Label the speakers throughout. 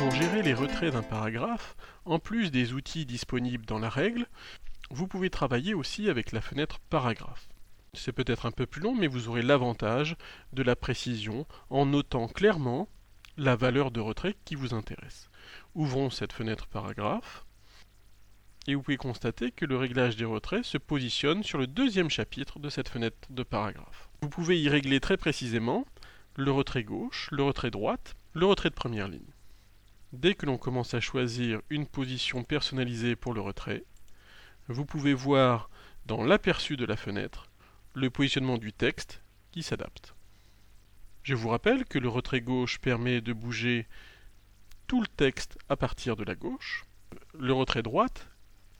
Speaker 1: Pour gérer les retraits d'un paragraphe, en plus des outils disponibles dans la règle, vous pouvez travailler aussi avec la fenêtre paragraphe. C'est peut-être un peu plus long, mais vous aurez l'avantage de la précision en notant clairement la valeur de retrait qui vous intéresse. Ouvrons cette fenêtre paragraphe et vous pouvez constater que le réglage des retraits se positionne sur le deuxième chapitre de cette fenêtre de paragraphe. Vous pouvez y régler très précisément le retrait gauche, le retrait droite, le retrait de première ligne. Dès que l'on commence à choisir une position personnalisée pour le retrait, vous pouvez voir dans l'aperçu de la fenêtre le positionnement du texte qui s'adapte. Je vous rappelle que le retrait gauche permet de bouger tout le texte à partir de la gauche. Le retrait droite,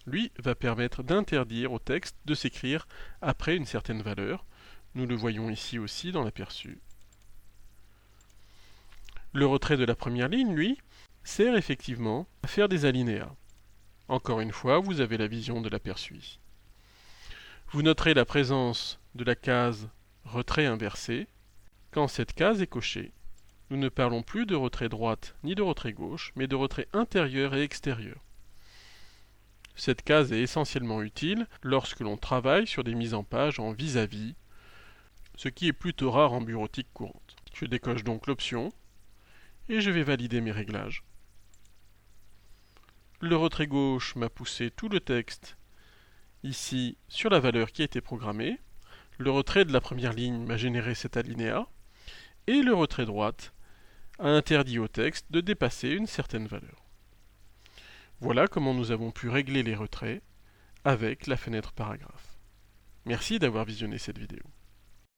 Speaker 1: lui, va permettre d'interdire au texte de s'écrire après une certaine valeur. Nous le voyons ici aussi dans l'aperçu. Le retrait de la première ligne, lui, sert effectivement à faire des alinéas. Encore une fois, vous avez la vision de l'aperçu ici. Vous noterez la présence de la case retrait inversé. Quand cette case est cochée, nous ne parlons plus de retrait droite ni de retrait gauche, mais de retrait intérieur et extérieur. Cette case est essentiellement utile lorsque l'on travaille sur des mises en page en vis-à-vis, ce qui est plutôt rare en bureautique courante. Je décoche donc l'option et je vais valider mes réglages. Le retrait gauche m'a poussé tout le texte ici sur la valeur qui a été programmée. Le retrait de la première ligne m'a généré cet alinéa. Et le retrait droite a interdit au texte de dépasser une certaine valeur. Voilà comment nous avons pu régler les retraits avec la fenêtre paragraphe. Merci d'avoir visionné cette vidéo.